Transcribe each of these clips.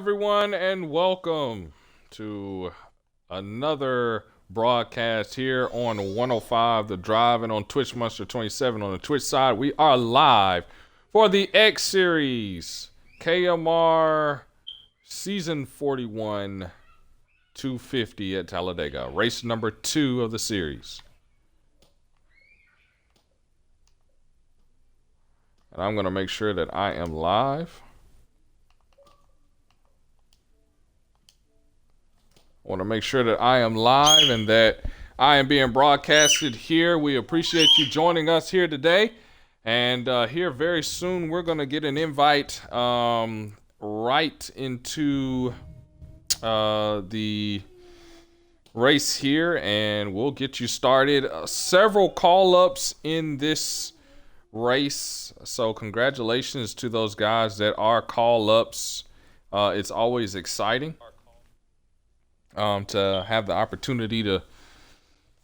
everyone, and welcome to another broadcast here on 105 The Drive and on Twitch Monster 27 on the Twitch side. We are live for the X Series KMR Season 41 250 at Talladega, race number 2 of the series. And I'm going to make sure that I am live. I want to make sure that I am live and that I am being broadcasted here. We appreciate you joining us here today. And here very soon, we're going to get an invite right into the race here. And we'll get you started. Several call-ups in this race. So congratulations to those guys that are call-ups. It's always exciting to have the opportunity to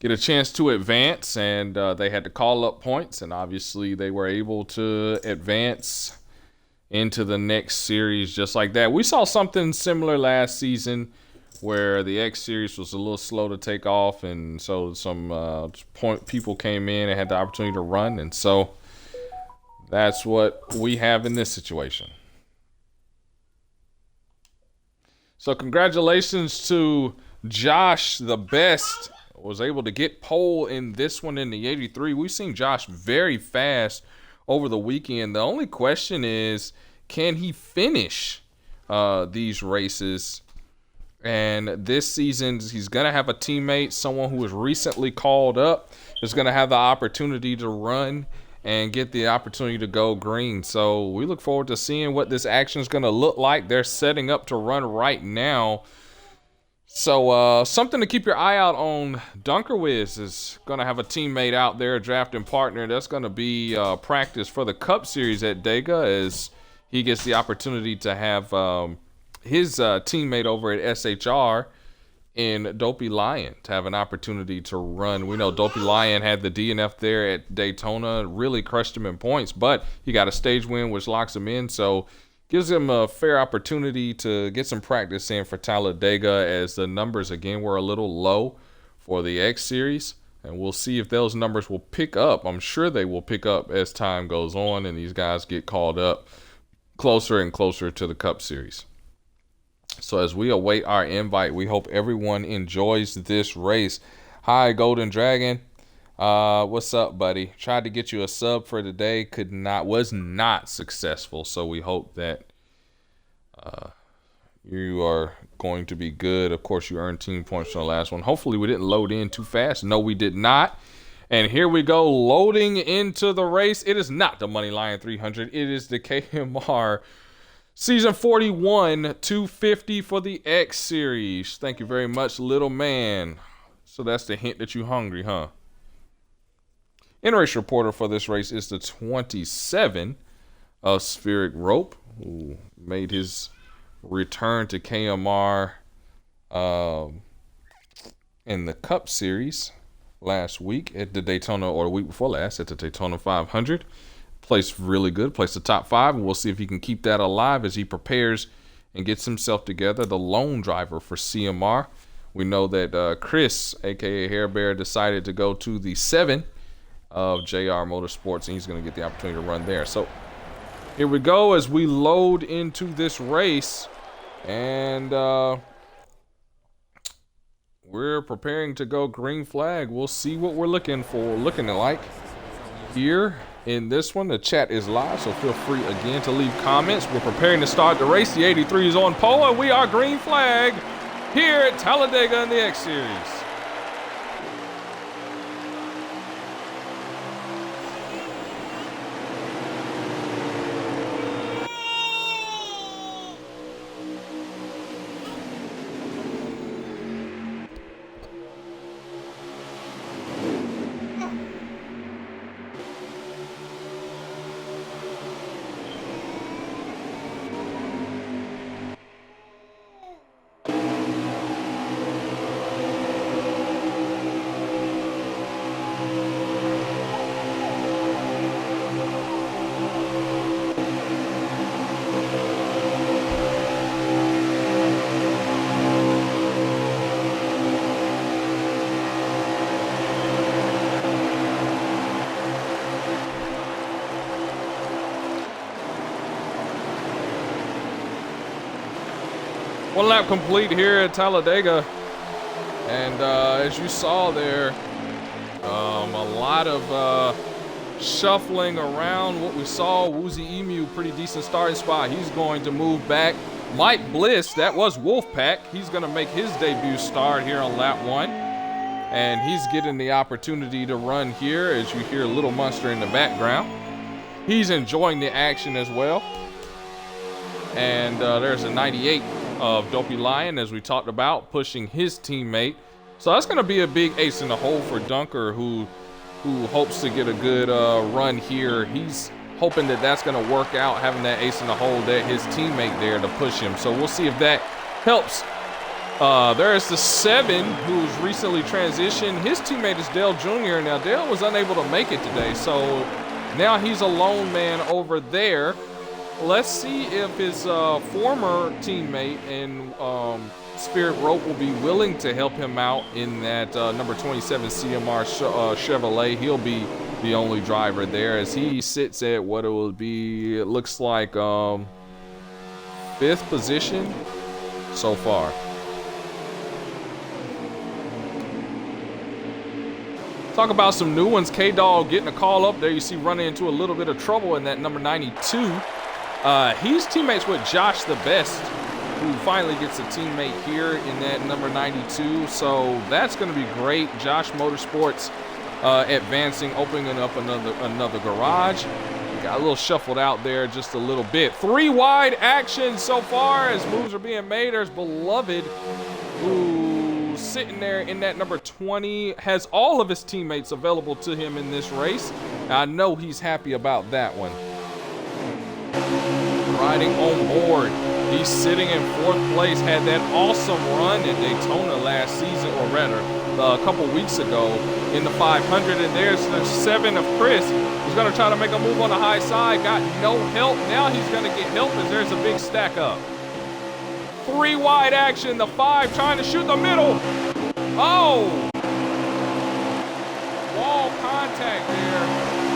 get a chance to advance, and they had to call up points, and obviously they were able to advance into the next series just like that. We saw something similar last season where the X Series was a little slow to take off, and so some people came in and had the opportunity to run, and so that's what we have in this situation. So congratulations to Josh, the best, was able to get pole in this one in the 83. We've seen Josh very fast over the weekend. The only question is, can he finish these races? And this season, he's going to have a teammate, someone who was recently called up, is going to have the opportunity to run and get the opportunity to go green. So we look forward to seeing what this action is going to look like. They're setting up to run right now. So something to keep your eye out on. Dunkerwiz is going to have a teammate out there, a drafting partner. That's going to be practice for the Cup Series at Dega as he gets the opportunity to have his teammate over at SHR in Dopey Lion to have an opportunity to run. We know Dopey Lion had the DNF there at Daytona, really crushed him in points, but he got a stage win, which locks him in, so gives him a fair opportunity to get some practice in for Talladega, as the numbers, again, were a little low for the X Series, and we'll see if those numbers will pick up. I'm sure they will pick up as time goes on and these guys get called up closer and closer to the Cup Series. So as we await our invite, we hope everyone enjoys this race. Hi, Golden Dragon. What's up, buddy? Tried to get you a sub for today. Was not successful. So we hope that you are going to be good. Of course, you earned team points on the last one. Hopefully we didn't load in too fast. No, we did not. And here we go, loading into the race. It is not the Money Lion 300. It is the KMR Season 41, 250 for the X Series. Thank you very much, little man. So that's the hint that you hungry, huh? In-race reporter for this race is the 27 of Spheric Rope, who made his return to KMR in the Cup Series last week at the Daytona, or the week before last at the Daytona 500. Placed really good, placed the top 5, and we'll see if he can keep that alive as he prepares and gets himself together. The lone driver for CMR. We know that Chris, aka Hair Bear, decided to go to the 7 of JR Motorsports, and he's going to get the opportunity to run there. So here we go as we load into this race, and we're preparing to go green flag. We'll see what we're looking like here. In this one, the chat is live, so feel free again to leave comments. We're preparing to start the race. The 83 is on pole, and we are green flag here at Talladega in the X Series. One lap complete here at Talladega. And as you saw there, a lot of shuffling around. What we saw, Woozy Emu, pretty decent starting spot. He's going to move back. Mike Bliss, that was Wolfpack. He's going to make his debut start here on lap 1. And he's getting the opportunity to run here as you hear Little Monster in the background. He's enjoying the action as well. And there's a 98 of Dopey Lion, as we talked about, pushing his teammate. So that's going to be a big ace in the hole for Dunker, who hopes to get a good run here. He's hoping that that's going to work out, having that ace in the hole, that his teammate there to push him. So we'll see if that helps. There's the 7 who's recently transitioned. His teammate is Dale Jr. Now, Dale was unable to make it today, so now he's a lone man over there. Let's see if his former teammate and Spirit Rope will be willing to help him out in that number 27 CMR Chevrolet. He'll be the only driver there as he sits at what it will be, it looks like 5th position so far. Talk about some new ones. K-Dog getting a call up there. You see running into a little bit of trouble in that number 92. He's teammates with Josh the Best, who finally gets a teammate here in that number 92. So that's going to be great. Josh Motorsports advancing, opening up another garage. Got a little shuffled out there just a little bit. 3 wide action so far as moves are being made. There's Beloved, who's sitting there in that number 20, has all of his teammates available to him in this race. I know he's happy about that one. Riding on board, he's sitting in 4th place. Had that awesome run in Daytona last season, or rather a couple weeks ago in the 500. And there's the 7 of Chris. He's going to try to make a move on the high side. Got no help. Now he's going to get help as there's a big stack up. 3 wide action. The 5 trying to shoot the middle. Oh! Wall contact there.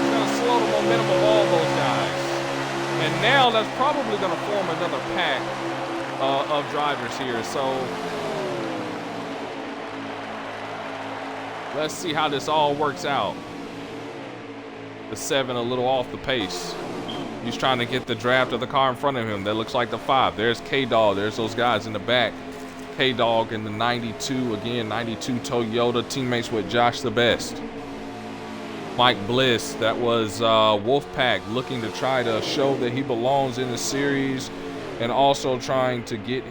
It's going to slow the momentum of all those guys. And now that's probably going to form another pack of drivers here. So let's see how this all works out. The 7 a little off the pace. He's trying to get the draft of the car in front of him. That looks like the 5. There's K-Dog. There's those guys in the back. K-Dog in the 92. Again, 92 Toyota. Teammates with Josh the Best. Mike Bliss, that was Wolfpack, looking to try to show that he belongs in the series and also trying to get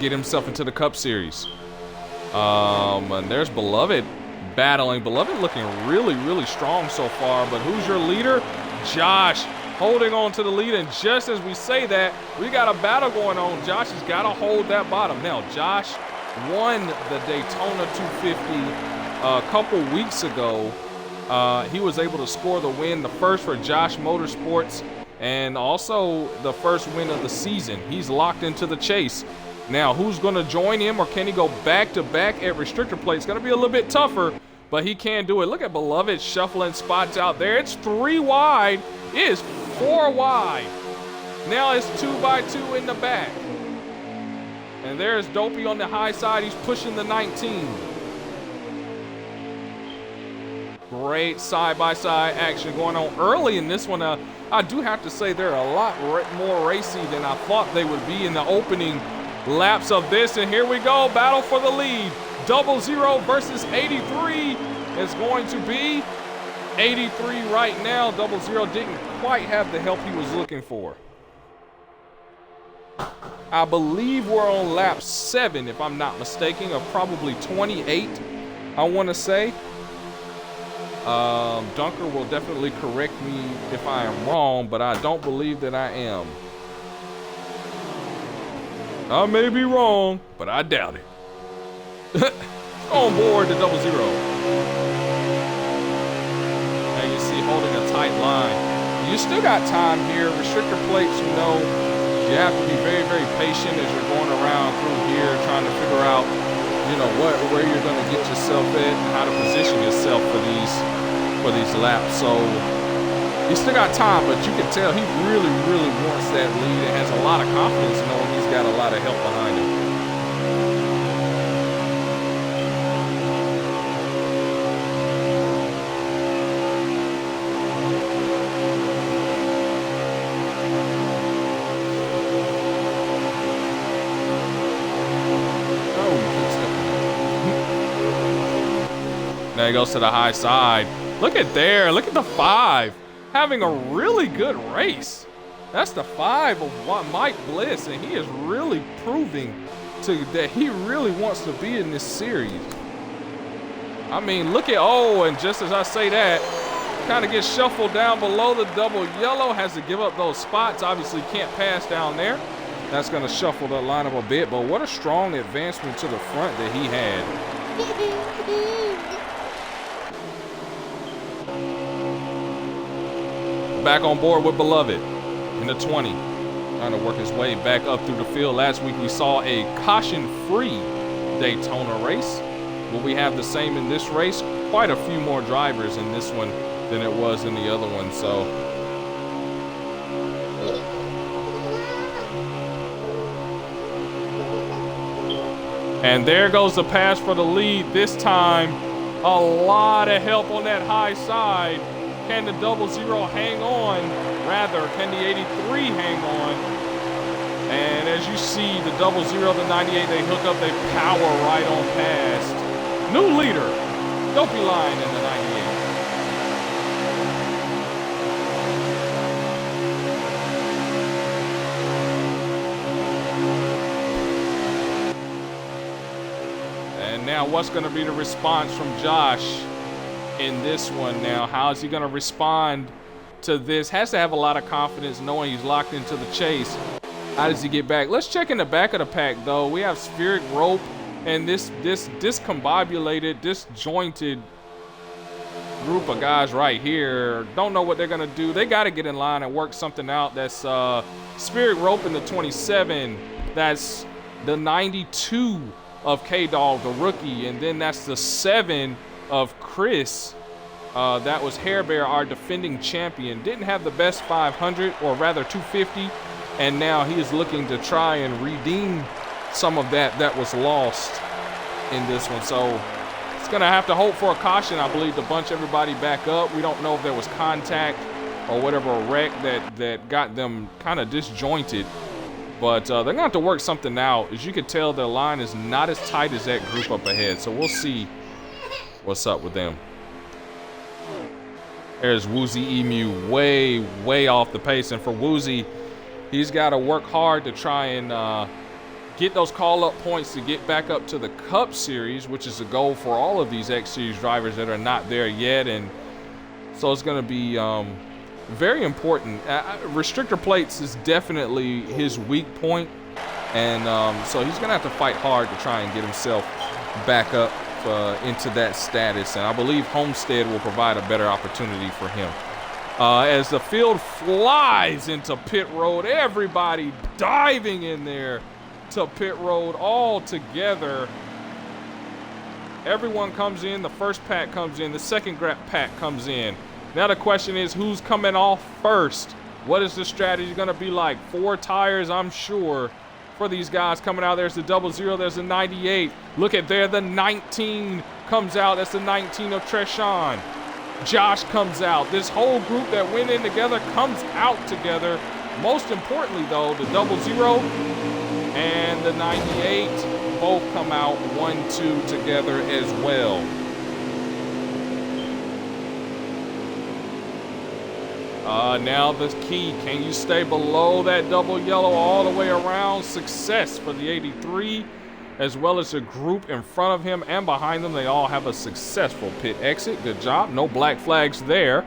himself into the Cup Series. And there's Beloved battling. Beloved looking really, really strong so far, but who's your leader? Josh holding on to the lead, and just as we say that, we got a battle going on. Josh has got to hold that bottom. Now, Josh won the Daytona 250 a couple weeks ago. He was able to score the win, the first for Josh Motorsports, and also the first win of the season. He's locked into the chase. Now, who's going to join him, or can he go back-to-back at restrictor plate? It's going to be a little bit tougher, but he can do it. Look at Beloved shuffling spots out there. It's 3 wide. It is 4 wide. Now it's 2 by 2 in the back. And there's Dopey on the high side. He's pushing the 19. Great side-by-side action going on early in this one. I do have to say they're a lot more racy than I thought they would be in the opening laps of this. And here we go, battle for the lead. 00 versus 83 is going to be 83 right now. 00 didn't quite have the help he was looking for. I believe we're on lap 7, if I'm not mistaken, of probably 28, I want to say. Dunker will definitely correct me if I am wrong, but I don't believe that I am. I may be wrong, but I doubt it. On board to 00. And you see holding a tight line. You still got time here. Restrictor plates, you know, you have to be very, very patient as you're going around through here trying to figure out, you know, where you're going to get yourself at and how to position yourself for these laps. So He's still got time, but you can tell he really, really wants that lead and has a lot of confidence knowing he's got a lot of help behind him. Now he goes to the high side. Look at there. Look at the 5. Having a really good race. That's the 5 of Mike Bliss, and he is really proving that he really wants to be in this series. I mean, look at, and just as I say that, kind of gets shuffled down below the double yellow, has to give up those spots. Obviously can't pass down there. That's going to shuffle the lineup a bit, but what a strong advancement to the front that he had. Back on board with Beloved in the 20, trying to work his way back up through the field. Last week we saw a caution-free Daytona race. Will we have the same in this race? Quite a few more drivers in this one than it was in the other one, so. And there goes the pass for the lead. This time, a lot of help on that high side. Can the 00 hang on? Rather, can the 83 hang on? And as you see, the 00, the 98, they hook up, they power right on past. New leader, Dopey Line in the 98. And now what's going to be the response from Josh in this one now? How is he going to respond to this? Has to have a lot of confidence knowing he's locked into the chase. How does he get back? Let's check in the back of the pack, though. We have Spheric Rope and this discombobulated, disjointed group of guys right here. Don't know what they're going to do. They got to get in line and work something out. That's Spheric Rope in the 27. That's the 92 of K-Dog, the rookie. And then that's the 7 of Chris. That was Hair Bear, our defending champion. Didn't have the best 500, or rather 250, and now he is looking to try and redeem some of that was lost in this one. So it's gonna have to hope for a caution, I believe, to bunch everybody back up. We don't know if there was contact or whatever, a wreck that got them kind of disjointed, but they're gonna have to work something out. As you can tell, their line is not as tight as that group up ahead, so we'll see what's up with them. There's Woozy Emu way off the pace. And for Woozy, he's got to work hard to try and get those call-up points to get back up to the Cup Series, which is a goal for all of these X Series drivers that are not there yet. And so it's going to be very important. Restrictor plates is definitely his weak point. And so he's going to have to fight hard to try and get himself back up into that status, and I believe Homestead will provide a better opportunity for him. As the field flies into pit road, everybody diving in there to pit road all together. Everyone comes in. The first pack comes in. The second pack comes in. Now the question is, who's coming off first? What is the strategy going to be like? 4 tires, I'm sure, for these guys coming out. There's the 00, there's the 98. Look at there, the 19 comes out. That's the 19 of Treshawn. Josh comes out. This whole group that went in together comes out together. Most importantly, though, the 00 and the 98 both come out 1-2 together as well. Now the key, can you stay below that double yellow all the way around? Success for the 83, as well as the group in front of him and behind them. They all have a successful pit exit. Good job. No black flags there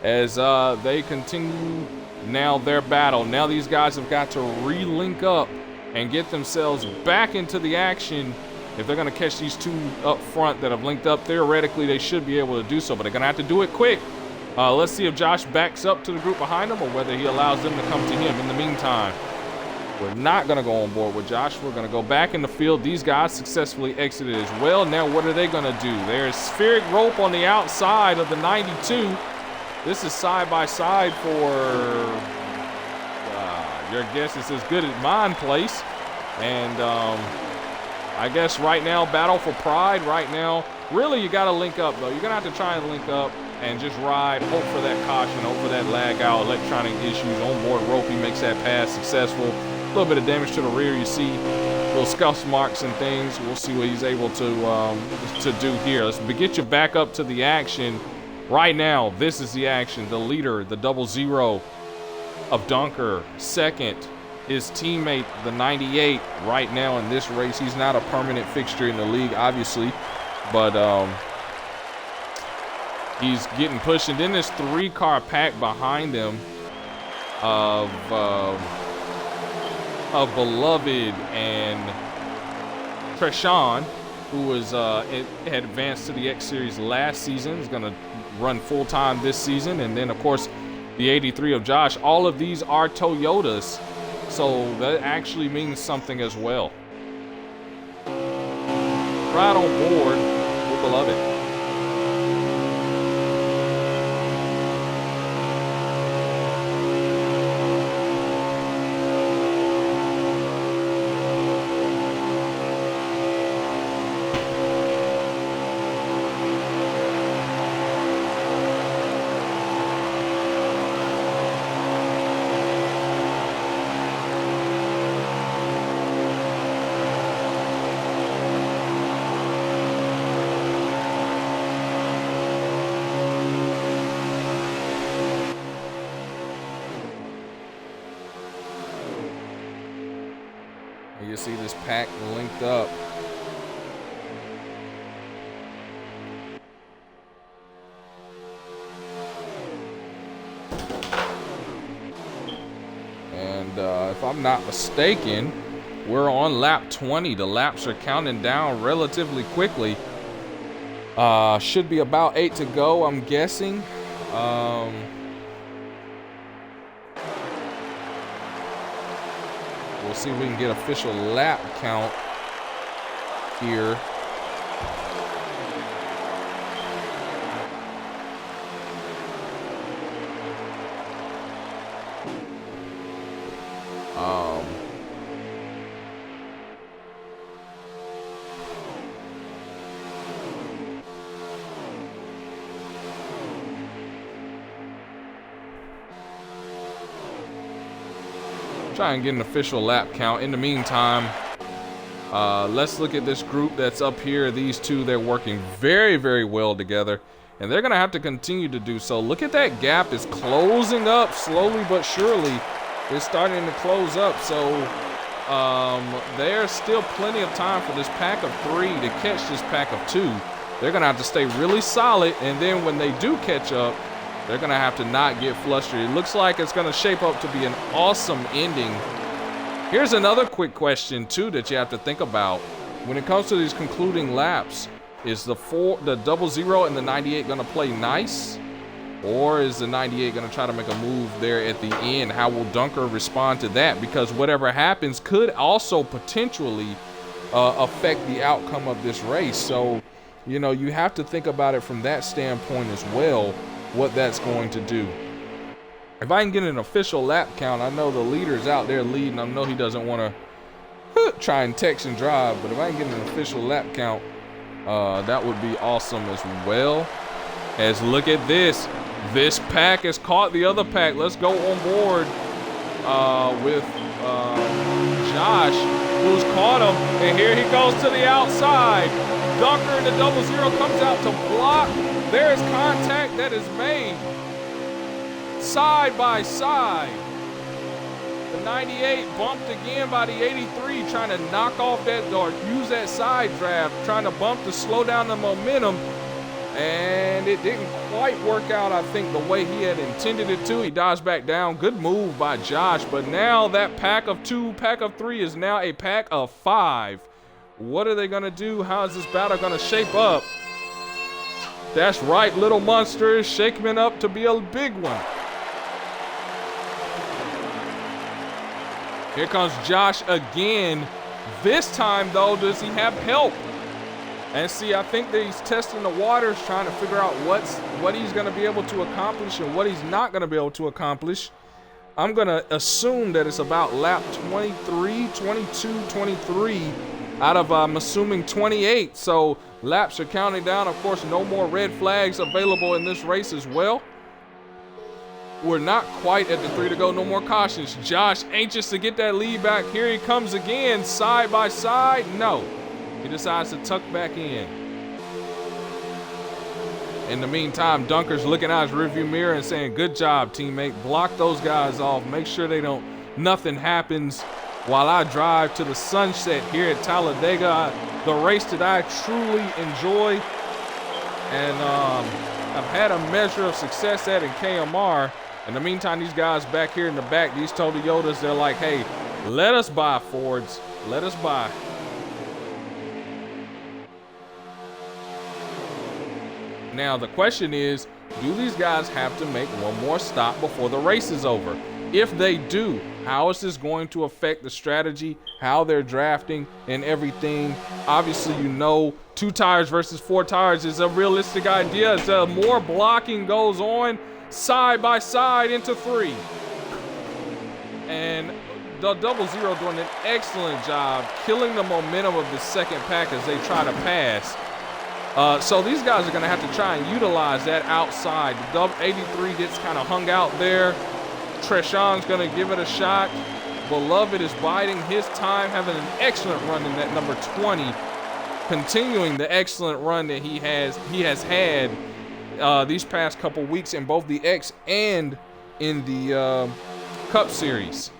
as they continue now their battle. Now these guys have got to re-link up and get themselves back into the action. If they're going to catch these two up front that have linked up, theoretically they should be able to do so, but they're going to have to do it quick. Let's see if Josh backs up to the group behind him or whether he allows them to come to him. In the meantime, we're not going to go on board with Josh. We're going to go back in the field. These guys successfully exited as well. Now what are they going to do? There's Spheric Rope on the outside of the 92. This is side by side for your guess is as good as mine place. And I guess right now, battle for pride right now. Really, you got to link up, though. You're going to have to try and link up and just ride, hope for that caution, hope for that lag out, electronic issues. Onboard ropey makes that pass successful. A little bit of damage to the rear, you see little scuff marks and things. We'll see what he's able to do here. Let's get you back up to the action. Right now, this is the action. The leader, the 00 of Dunker. Second, his teammate, the 98, right now in this race. He's not a permanent fixture in the league, obviously, but he's getting pushed. And then this 3-car pack behind him of Beloved and Treshawn, who was had advanced to the X Series last season. Is going to run full-time this season. And then, of course, the 83 of Josh. All of these are Toyotas, so that actually means something as well. Right on board with Beloved. You see this pack linked up. And if I'm not mistaken, we're on lap 20. The laps are counting down relatively quickly. Should be about 8 to go, I'm guessing. We'll see if we can get official lap count here. Try and get an official lap count. In the meantime, let's look at this group that's up here. These two, they're working very, very well together, and they're gonna have to continue to do so. Look at that gap. It's closing up slowly but surely. It's starting to close up, so there's still plenty of time for this pack of 3 to catch this pack of 2. They're gonna have to stay really solid, and then when they do catch up, they're going to have to not get flustered. It looks like it's going to shape up to be an awesome ending. Here's another quick question, too, that you have to think about. When it comes to these concluding laps, is the 00 and the 98 going to play nice? Or is the 98 going to try to make a move there at the end? How will Dunker respond to that? Because whatever happens could also potentially affect the outcome of this race. So, you know, you have to think about it from that standpoint as well, what that's going to do. If I can get an official lap count, I know the leader's out there leading. I know he doesn't want to try and text and drive, but if I can get an official lap count, that would be awesome as well. As look at this. This pack has caught the other pack. Let's go on board with Josh, who's caught him. And here he goes to the outside. Dunker in the 00 comes out to block. There is contact that is made side by side. The 98 bumped again by the 83, trying to knock off that or use that side draft, trying to bump to slow down the momentum. And it didn't quite work out, I think, the way he had intended it to. He dodged back down. Good move by Josh. But now that pack of 2, pack of 3 is now a pack of 5. What are they going to do? How is this battle going to shape up? That's right, little monster is shaping up to be a big one. Here comes Josh again. This time, though, does he have help? And see, I think that he's testing the waters, trying to figure out what he's going to be able to accomplish and what he's not going to be able to accomplish. I'm going to assume that it's about lap 23, 22, 23 out of, I'm assuming, 28. So laps are counting down. Of course, no more red flags available in this race as well. We're not quite at the 3 to go. No more cautions. Josh anxious to get that lead back. Here he comes again, side by side. No. He decides to tuck back in. In the meantime, Dunker's looking out his rearview mirror and saying, good job, teammate. Block those guys off. Make sure nothing happens while I drive to the sunset here at Talladega. The race that I truly enjoy and I've had a measure of success at in KMR. In the meantime, these guys back here in the back, these Toyotas, they're like, hey, let us buy Fords. Let us buy. Now, the question is, do these guys have to make one more stop before the race is over? If they do, how is this going to affect the strategy, how they're drafting, and everything? Obviously, 2 tires versus 4 tires is a realistic idea. As more blocking goes on, side by side into 3. And the 00 doing an excellent job killing the momentum of the second pack as they try to pass. So these guys are going to have to try and utilize that outside. The 83 gets kind of hung out there. Treshawn's going to give it a shot. Beloved is biding his time, having an excellent run in that number 20, continuing the excellent run that he has had these past couple weeks in both the X and in the Cup Series.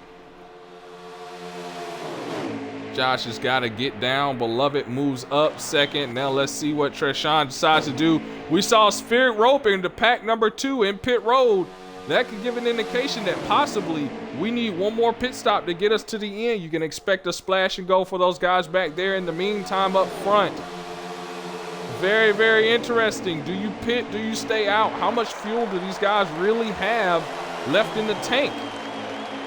Josh has got to get down. Beloved moves up second. Now let's see what Treshawn decides to do. We saw Spirit Rope into pack number 2 in pit road. That could give an indication that possibly we need one more pit stop to get us to the end. You can expect a splash and go for those guys back there. In the meantime, up front, very, very interesting. Do you pit? Do you stay out? How much fuel do these guys really have left in the tank?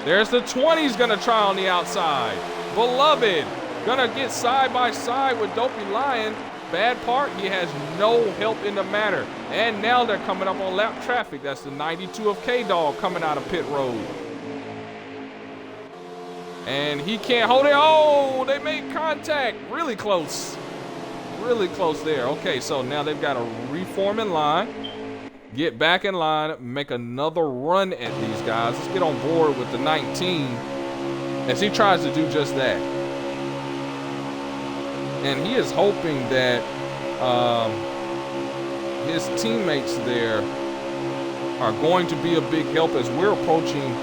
There's the 20's gonna try on the outside. Beloved gonna get side by side with Dopey Lion. Bad part, he has no help in the matter. And now they're coming up on lap traffic. That's the 92 of K-Dog coming out of pit road. And he can't hold it. Oh, they made contact. Really close. Really close there. Okay, so now they've got to reform in line, get back in line, make another run at these guys. Let's get on board with the 19 as he tries to do just that. And he is hoping that his teammates there are going to be a big help as we're approaching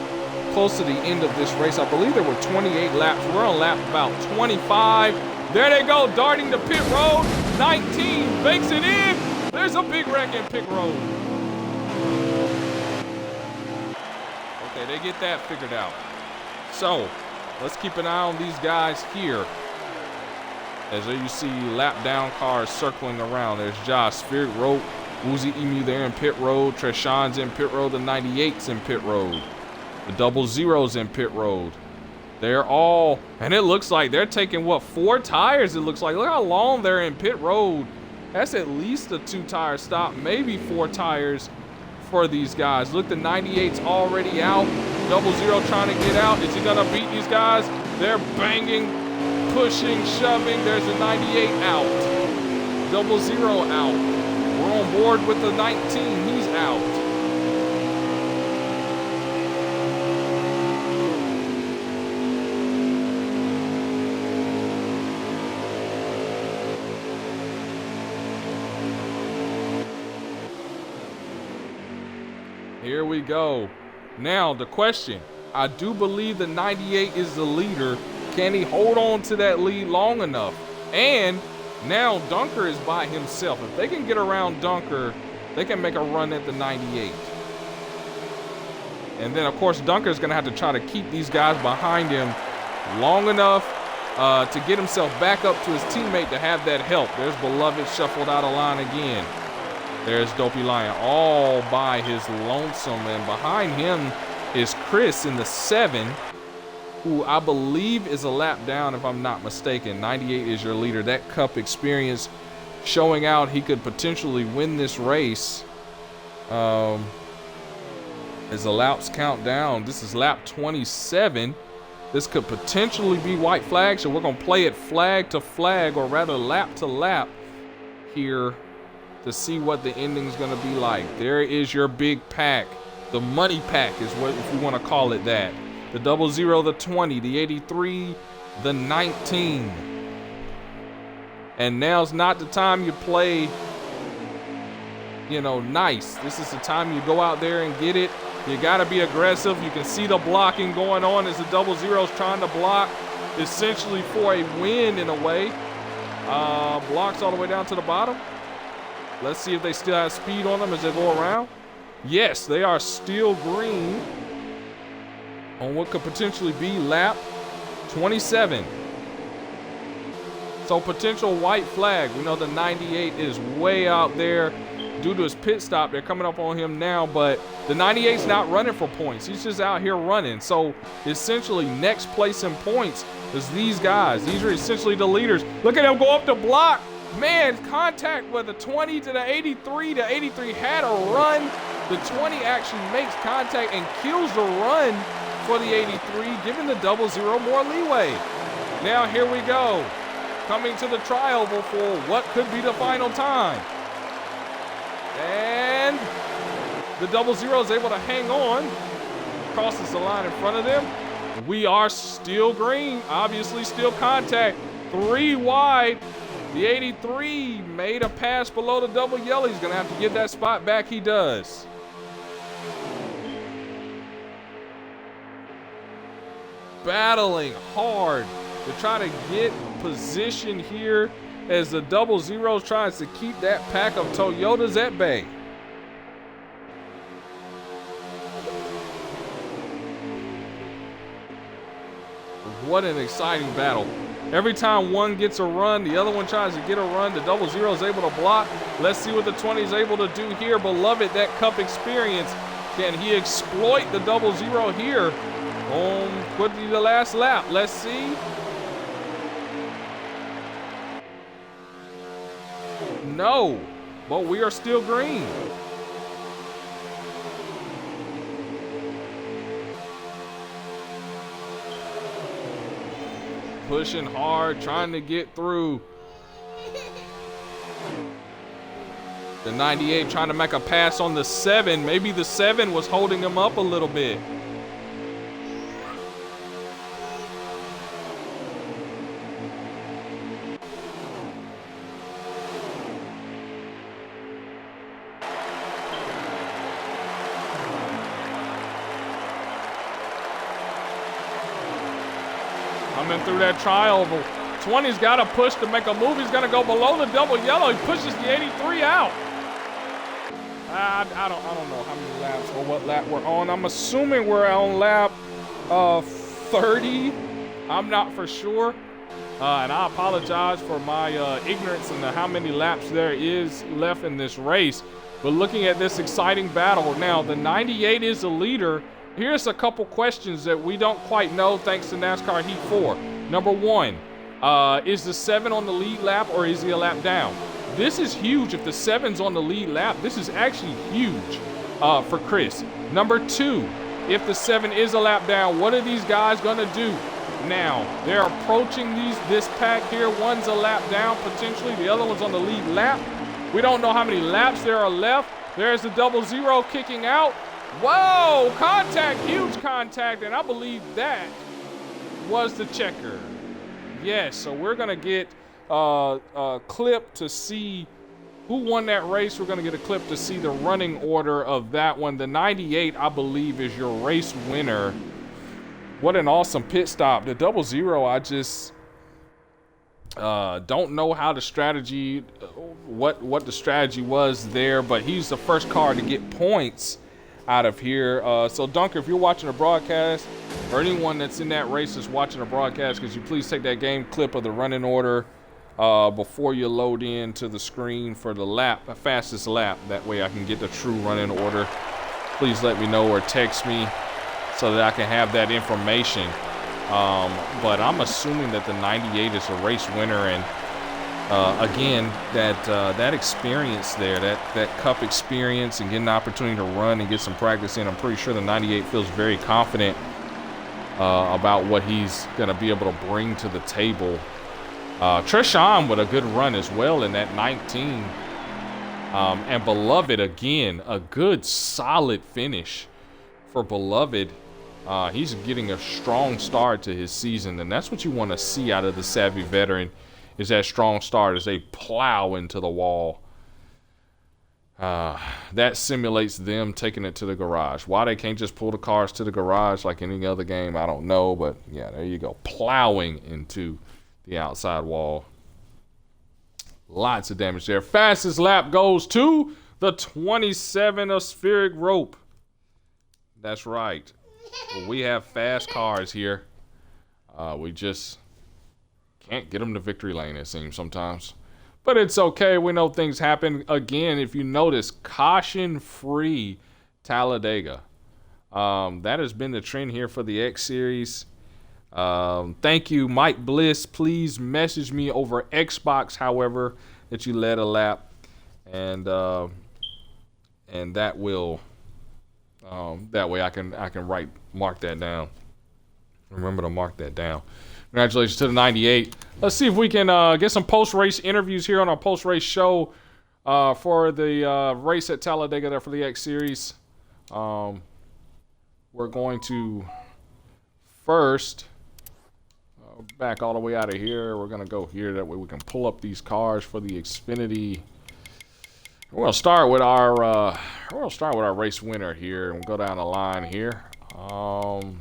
close to the end of this race. I believe there were 28 laps. We're on lap about 25. There they go, darting to pit road. 19 bakes it in. There's a big wreck in pit road. Okay, they get that figured out. So let's keep an eye on these guys here. As there you see lap down cars circling around. There's Josh, Spirit Rope, Woozy Emu there in pit road. Treshawn's in pit road. The 98's in pit road. The 00's in pit road. They're all, and it looks like they're taking, 4 tires? It looks like. Look how long they're in pit road. That's at least a 2-tire stop, maybe 4 tires for these guys. Look, the 98's already out. 00 trying to get out. Is he gonna beat these guys? They're banging, pushing, shoving. There's a 98 out. 00 out. We're on board with the 19. He's out. Here we go. Now the question, I do believe the 98 is the leader. Can he hold on to that lead long enough? And now Dunker is by himself. If they can get around Dunker, they can make a run at the 98. And then of course Dunker's gonna have to try to keep these guys behind him long enough to get himself back up to his teammate to have that help. There's Beloved shuffled out of line again. There's Dopey Lion all by his lonesome, and behind him is Chris in the 7, who I believe is a lap down if I'm not mistaken. 98 is your leader. That Cup experience showing out he could potentially win this race. As the laps count down, this is lap 27. This could potentially be white flag, so we're going to play it flag to flag, or rather lap to lap here to see what the ending's going to be like. There is your big pack. The money pack is what, if you want to call it that. The 00, the 20, the 83, the 19. And now's not the time you play, you know, nice. This is the time you go out there and get it. You got to be aggressive. You can see the blocking going on as the 00's trying to block essentially for a win in a way. Blocks all the way down to the bottom. Let's see if they still have speed on them as they go around. Yes, they are still green on what could potentially be lap 27. So potential white flag. We know the 98 is way out there due to his pit stop. They're coming up on him now, but the 98's not running for points. He's just out here running. So essentially next place in points is these guys. These are essentially the leaders. Look at him go up the block. Man, contact with the 20 to the 83. The 83 had a run. The 20 actually makes contact and kills the run for the 83, giving the 00 more leeway. Now here we go. Coming to the trioval for what could be the final time. And the 00 is able to hang on. Crosses the line in front of them. We are still green. Obviously still contact. 3 wide. The 83 made a pass below the double yellow. He's going to have to get that spot back. He does. Battling hard to try to get position here as the 00 tries to keep that pack of Toyotas at bay. What an exciting battle. Every time one gets a run, the other one tries to get a run. The 00 is able to block. Let's see what the 20 is able to do here. Beloved, that cup experience. Can he exploit the 00 here? Could be the last lap. Let's see. No, but we are still green. Pushing hard, trying to get through. The 98 trying to make a pass on the 7. Maybe the 7 was holding him up a little bit. Coming through that trial. 20's got to push to make a move. He's going to go below the double yellow. He pushes the 83 out. I don't know how many laps or what lap we're on. I'm assuming we're on lap 30. I'm not for sure. And I apologize for my ignorance into how many laps there is left in this race. But looking at this exciting battle now, the 98 is the leader. Here's a couple questions that we don't quite know thanks to NASCAR Heat 4. Number 1, is the 7 on the lead lap or is he a lap down? This is huge. If the 7's on the lead lap, this is actually huge for Chris. Number 2, if the 7 is a lap down, what are these guys gonna do? Now, they're approaching this pack here. One's a lap down potentially. The other one's on the lead lap. We don't know how many laps there are left. There's the 00 kicking out. Whoa, contact, huge contact, and I believe that was the checker. Yes, so we're going to get a clip to see who won that race. We're going to get a clip to see the running order of that one. The 98, I believe, is your race winner. What an awesome pit stop. The 00, I just don't know how the strategy, what the strategy was there, but he's the first car to get points out of here. So Dunker, if you're watching the broadcast, or anyone that's in that race is watching the broadcast, could you please take that game clip of the running order before you load in to the screen for the lap, the fastest lap. That way I can get the true running order. Please let me know or text me so that I can have that information. But I'm assuming that the 98 is a race winner, and Again, that experience there, that Cup experience, and getting the opportunity to run and get some practice in, I'm pretty sure the 98 feels very confident about what he's going to be able to bring to the table. Treshawn with a good run as well in that 19. And Beloved, again, a good, solid finish for Beloved. He's getting a strong start to his season, and that's what you want to see out of the Savvy Veteran, is that strong start as they plow into the wall. That simulates them taking it to the garage. Why they can't just pull the cars to the garage like any other game, I don't know. But, yeah, there you go. Plowing into the outside wall. Lots of damage there. Fastest lap goes to the 27 of Spheric Rope. That's right. We have fast cars here. We just can't get them to victory lane, it seems sometimes. But it's okay. We know things happen. Again, if you notice, caution-free Talladega. That has been the trend here for the X Series. Thank you, Mike Bliss. Please message me over Xbox, however, that you led a lap. And that will... that way I can mark that down. Remember to mark that down. Congratulations to the 98. Let's see if we can get some post-race interviews here on our post-race show for the race at Talladega there for the X Series. We're going to first back all the way out of here. We're going to go here. That way we can pull up these cars for the Xfinity. We're gonna start with our race winner here, and we'll go down the line here. And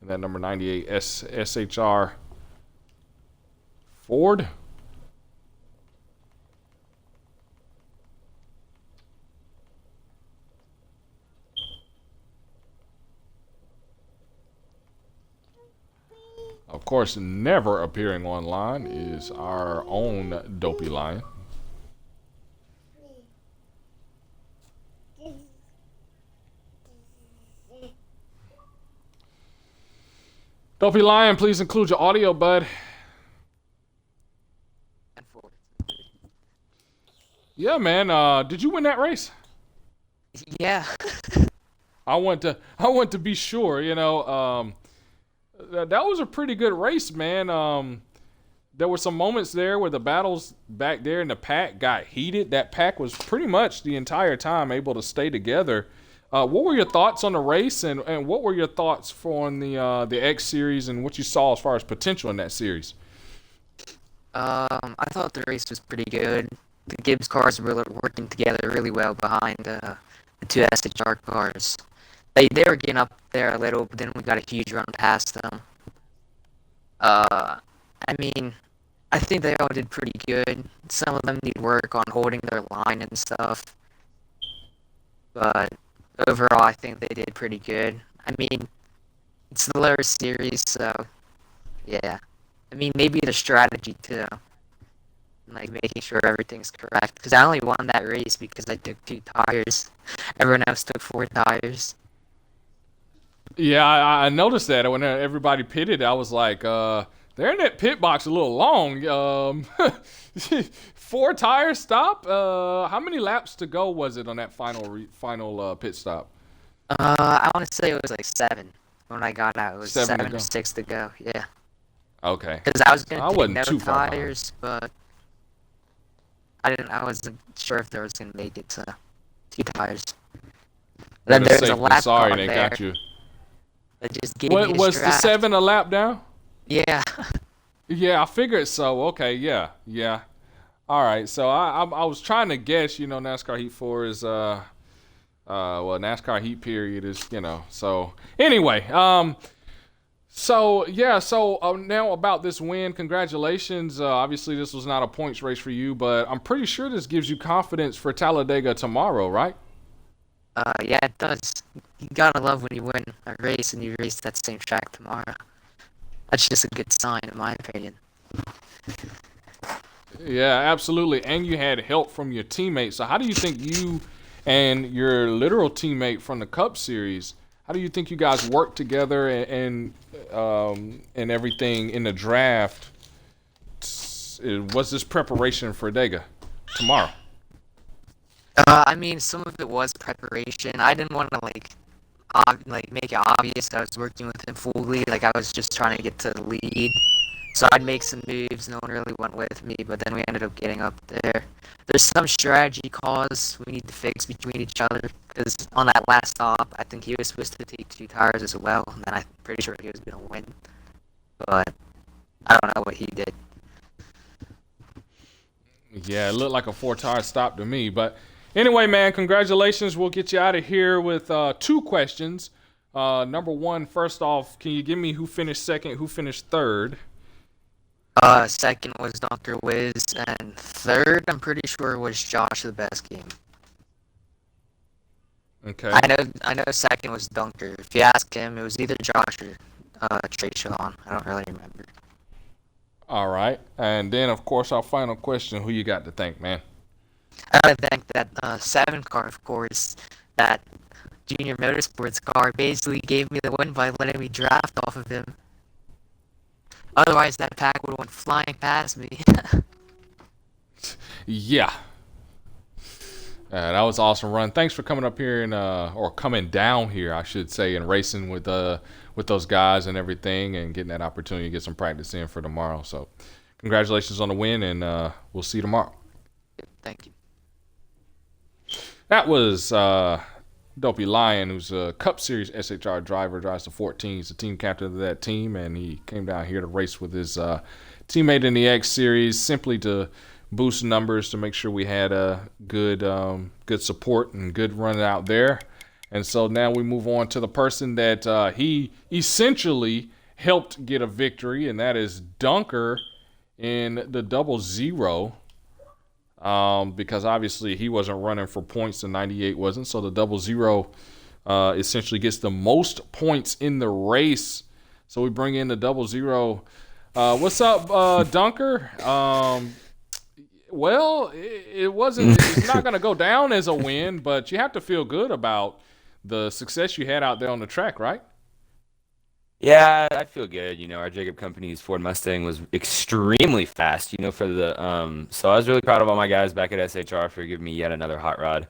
that number 98 SHR Ford. Of course, never appearing online is our own Dopey Lion. Dopey Lion, please include your audio, bud. Yeah, man. Did you win that race? Yeah. I want to be sure. You know, that was a pretty good race, man. There were some moments there where the battles back there in the pack got heated. That pack was pretty much the entire time able to stay together. What were your thoughts on the race, and what were your thoughts on the X Series and what you saw as far as potential in that series? I thought the race was pretty good. The Gibbs cars were working together really well behind the two SHR cars. They were getting up there a little, but then we got a huge run past them. I mean, I think they all did pretty good. Some of them need work on holding their line and stuff, but overall, I think they did pretty good. I mean, it's the lower series, so yeah. I mean, maybe the strategy too, like making sure everything's correct. Because I only won that race because I took 2 tires. Everyone else took 4 tires. Yeah, I noticed that when everybody pitted. I was like, they're in that pit box a little long. 4 tire stop. How many laps to go was it on that final pit stop? I want to say it was like 7 when I got out. It was 7 or 6 to go. Yeah. Okay. Because I was gonna take no tires, but I wasn't sure if there was gonna make it to 2 tires. Then there's a lap sorry, they there. got you. That just gave me Was the 7 a lap down? Yeah. Yeah, I figured so. Okay, yeah. All right, so I was trying to guess. You know, NASCAR Heat 4 is NASCAR Heat period is, you know. So anyway, so now about this win, congratulations. Obviously, this was not a points race for you, but I'm pretty sure this gives you confidence for Talladega tomorrow, right? Yeah, it does. You gotta love when you win a race and you race that same track tomorrow. That's just a good sign, in my opinion. Yeah, absolutely. And you had help from your teammates. So how do you think you and your literal teammate from the Cup Series, how do you think you guys work together and everything in the draft was this preparation for Dega tomorrow? I mean, some of it was preparation. I didn't want to make it obvious that I was working with him fully. Like I was just trying to get to the lead. So I'd make some moves. No one really went with me, but then we ended up getting up there. There's some strategy calls we need to fix between each other because on that last stop, I think he was supposed to take 2 tires as well, and then I'm pretty sure he was gonna win. But I don't know what he did. Yeah, it looked like a 4-tire stop to me. But anyway, man, congratulations. We'll get you out of here with 2 questions. Number one, first off, can you give me who finished second, who finished third? Second was Dr. Wiz, and third, I'm pretty sure was Josh the best game. Okay. I know second was Dunker. If you ask him, it was either Josh or Trey Sean. I don't really remember. All right. And then, of course, our final question, who you got to thank, man? I gotta thank that 7 car, of course. That Junior Motorsports car basically gave me the win by letting me draft off of him. Otherwise, that pack would have went flying past me. Yeah. That was an awesome run. Thanks for coming up here and or coming down here, I should say, and racing with those guys and everything, and getting that opportunity to get some practice in for tomorrow. So, congratulations on the win, and we'll see you tomorrow. Thank you. That was Dopey Lion, who's a Cup Series SHR driver, drives the 14. He's the team captain of that team, and he came down here to race with his teammate in the X Series, simply to boost numbers, to make sure we had a good support and good run out there. And so now we move on to the person that he essentially helped get a victory, and that is Dunker in the 00. Because obviously he wasn't running for points, the 98 wasn't. So the 00 essentially gets the most points in the race. So we bring in the 00. What's up, Dunker? Well, it wasn't. It's not going to go down as a win, but you have to feel good about the success you had out there on the track, right? Yeah, I feel good. Our Jacob Company's Ford Mustang was extremely fast, for the so I was really proud of all my guys back at SHR for giving me yet another hot rod.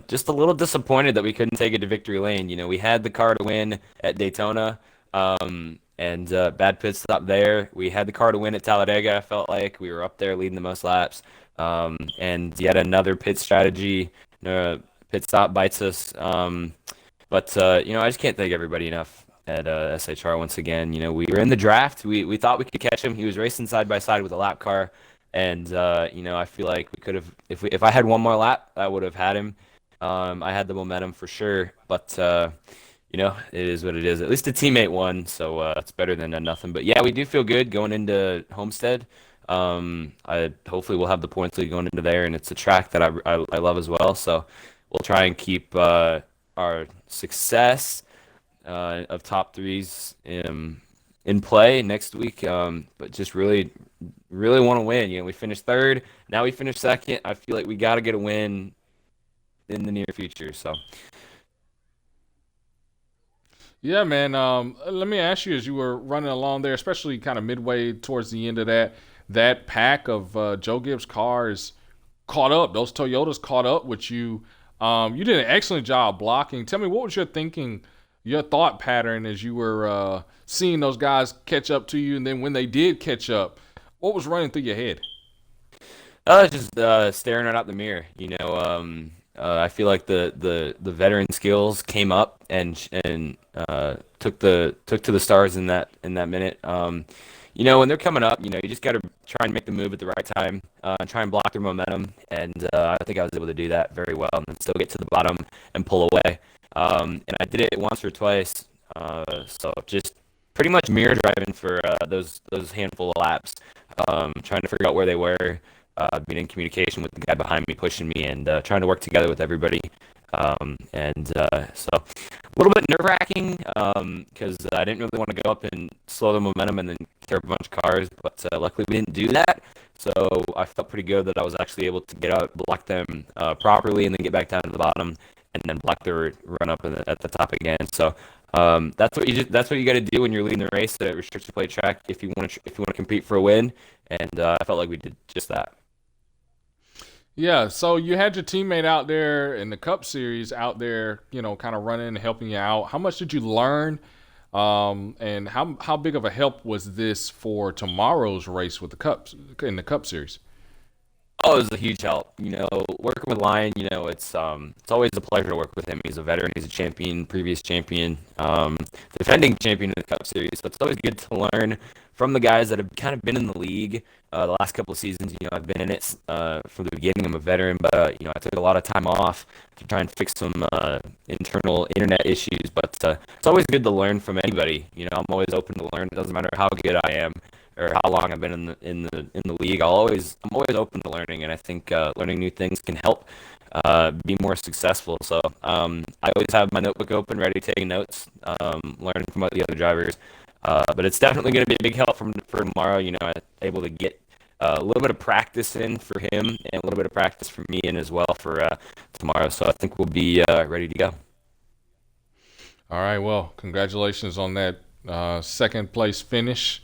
Just a little disappointed that we couldn't take it to victory lane. We had the car to win at Daytona, and bad pit stop there. We had the car to win at Talladega. I felt like we were up there leading the most laps, and yet another pit strategy, pit stop bites us. But I just can't thank everybody enough at SHR once again. We were in the draft. We thought we could catch him. He was racing side by side with a lap car, and I feel like we could have, if I had one more lap, I would have had him. I had the momentum for sure, but it is what it is. At least a teammate won, so it's better than nothing. But yeah, we do feel good going into Homestead. Hopefully we'll have the points lead going into there, and it's a track that I love as well. So we'll try and keep our success of top threes in play next week. But just really want to win. We finished third. Now we finished second. I feel like we got to get a win in the near future. So. Yeah, man. Let me ask you, as you were running along there, especially kind of midway towards the end of that pack of Joe Gibbs cars caught up. Those Toyotas caught up with you. You did an excellent job blocking. Tell me, what was your thinking, your thought pattern as you were seeing those guys catch up to you, and then when they did catch up, what was running through your head? I was just staring right out the mirror. I feel like the veteran skills came up and took to the stars in that minute. When they're coming up, you just got to try and make the move at the right time, and try and block their momentum. And I think I was able to do that very well, and then still get to the bottom and pull away. And I did it once or twice. So just pretty much mirror driving for those handful of laps, trying to figure out where they were. Being in communication with the guy behind me, pushing me, and trying to work together with everybody. So a little bit nerve-wracking because I didn't really want to go up and slow the momentum and then tear up a bunch of cars, but luckily we didn't do that. So I felt pretty good that I was actually able to get out, block them properly, and then get back down to the bottom, and then block their run up at the top again. So that's what you got to do when you're leading the race at a restricted plate track if you want to compete for a win. and I felt like we did just that. Yeah, so you had your teammate out there in the Cup Series out there, kind of running and helping you out. How much did you learn? And how big of a help was this for tomorrow's race with the Cups in the Cup Series? Oh, it was a huge help. Working with Lion, it's always a pleasure to work with him. He's a veteran, he's a champion, previous champion, defending champion in the Cup Series. So it's always good to learn from the guys that have kind of been in the league the last couple of seasons. I've been in it from the beginning. I'm a veteran, but I took a lot of time off to try and fix some internal internet issues. But it's always good to learn from anybody. I'm always open to learn. It doesn't matter how good I am or how long I've been in the league. I'm always open to learning, and I think learning new things can help be more successful. So I always have my notebook open, ready taking notes, learning from the other drivers. But it's definitely going to be a big help for tomorrow. I'm able to get a little bit of practice in for him and a little bit of practice for me in as well for tomorrow. So I think we'll be ready to go. All right, well, congratulations on that second place finish.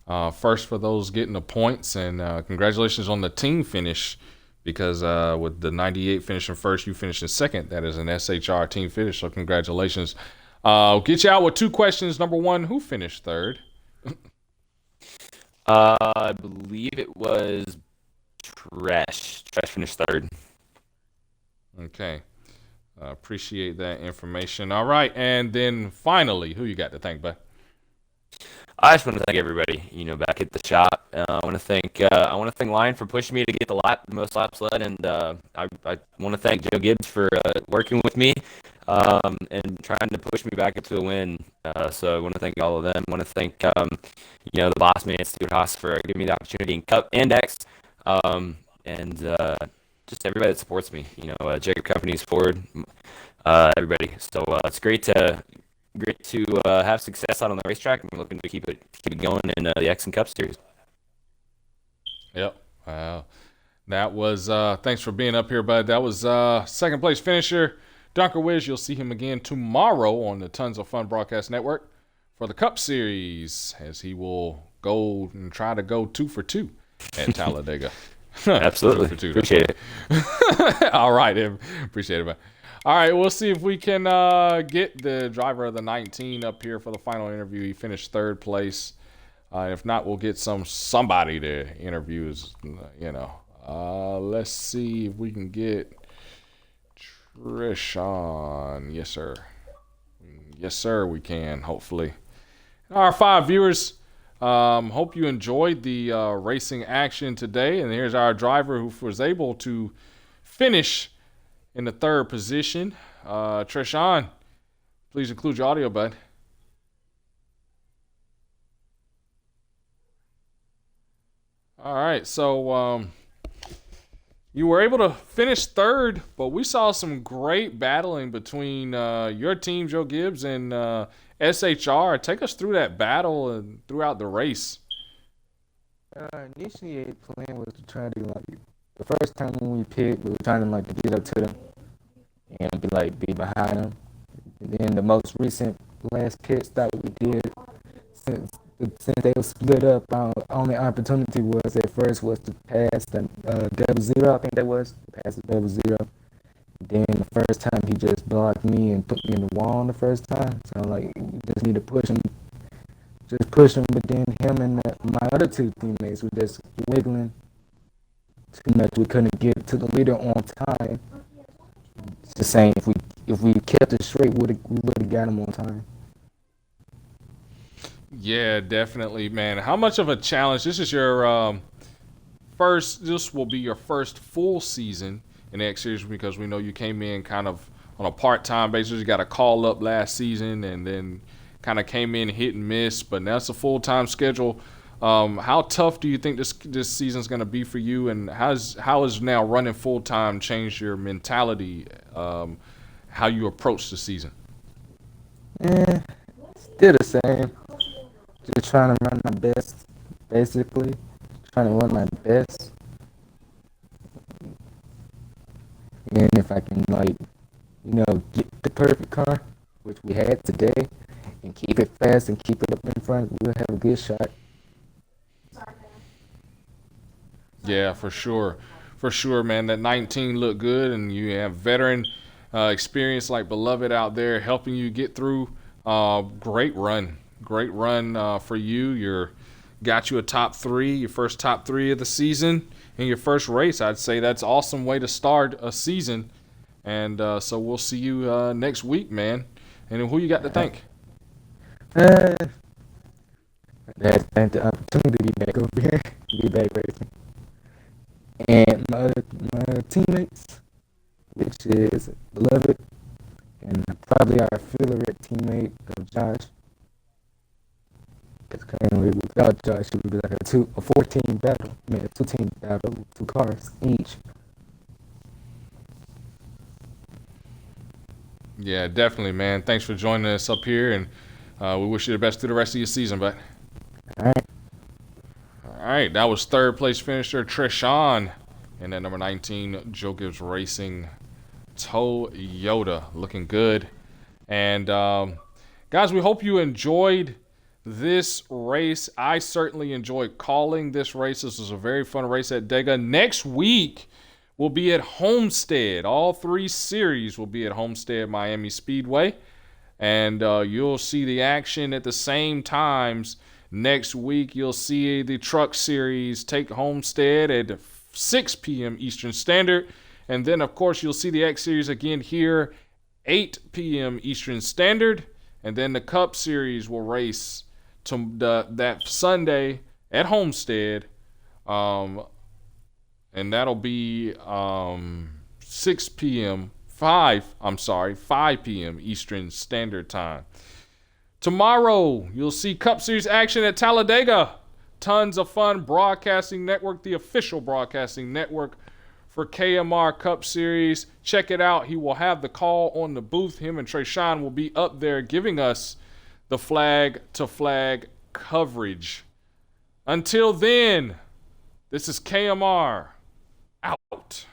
First for those getting the points, and congratulations on the team finish because with the 98 finishing first, you finished in second. That is an SHR team finish, so congratulations. I'll get you out with two questions. Number one, who finished third? I believe it was Tresh. Tresh finished third. Okay. Appreciate that information. All right, and then finally, who you got to thank, bud? I just want to thank everybody, back at the shop. I want to thank Lion for pushing me to get the most laps led, and I want to thank Joe Gibbs for working with me and trying to push me back up to a win. So I want to thank all of them. I want to thank the boss man Stuart Haas for giving me the opportunity in Cup and X, and just everybody that supports me. Jacob Companies, Ford, everybody. So it's great to have success out on the racetrack, and we're looking to keep it going in the X and Cup Series. Yep. Wow. That was thanks for being up here, bud. That was second place finisher Dunker Wiz. You'll see him again tomorrow on the Tons of Fun Broadcast Network for the Cup Series, as he will go and try to go 2 for 2 at Talladega. Absolutely. 2 for 2. Appreciate it. All right, appreciate it, man. All right, we'll see if we can get the driver of the 19 up here for the final interview. He finished third place. If not, we'll get somebody to interview. Let's see if we can get Trish on. Yes, sir. Yes, sir, we can, hopefully. Our 5 viewers, hope you enjoyed the racing action today. And here's our driver who was able to finish in the third position. Treshawn, please include your audio, bud. All right, so you were able to finish third, but we saw some great battling between your team, Joe Gibbs, and SHR. Take us through that battle and throughout the race. Initially, the plan was to try to the first time when we picked, we were trying to get up to them and be behind them. And then the most recent last pit stop we did, since they were split up, our only opportunity was at first was to pass the double zero. I think that was pass the double zero. Then the first time he just blocked me and put me in the wall the first time. So you just need to push him. Just push him, but then him and my other two teammates were just wiggling too much. We couldn't get to the leader on time. It's the same. If we kept it straight, we would have got him on time. Yeah, definitely, man. How much of a challenge? This is your first. This will be your first full season in the X Series because we know you came in kind of on a part-time basis. You got a call up last season and then kind of came in hit and miss, but now it's a full-time schedule. How tough do you think this season's going to be for you, and how has now running full-time changed your mentality, how you approach the season? Still the same. Just trying to run my best, basically. Trying to run my best. And if I can, get the perfect car, which we had today, and keep it fast and keep it up in front, we'll have a good shot. Yeah, for sure. For sure, man. That 19 looked good, and you have veteran experience like Beloved out there helping you get through. Great run. Great run for you. You're got you a top three, your first top three of the season in your first race. I'd say that's an awesome way to start a season. And so we'll see you next week, man. And who you got to thank? That's thank the opportunity to be back over here, be back racing. And my teammates, which is Beloved, and probably our filler teammate of Josh. Because currently without Josh, it would be like a 4-team battle. I mean, a 2-team battle, 2 cars each. Yeah, definitely, man. Thanks for joining us up here, and we wish you the best through the rest of your season, bud. All right. All right, that was third place finisher Treshawn and that number 19 Joe Gibbs Racing Toyota, looking good. And guys, we hope you enjoyed this race. I certainly enjoyed calling this race. This was a very fun race at Dega. Next week we'll be at Homestead. All 3 series will be at Homestead Miami Speedway, and you'll see the action at the same times. Next week, you'll see the Truck Series take Homestead at 6 p.m. Eastern Standard. And then, of course, you'll see the X Series again here, 8 p.m. Eastern Standard. And then the Cup Series will race that Sunday at Homestead. And that'll be 5 p.m. Eastern Standard Time. Tomorrow, you'll see Cup Series action at Talladega. Tons of fun. Broadcasting Network, the official broadcasting network for KMR Cup Series. Check it out. He will have the call on the booth. Him and Treshawn will be up there giving us the flag-to-flag coverage. Until then, this is KMR out.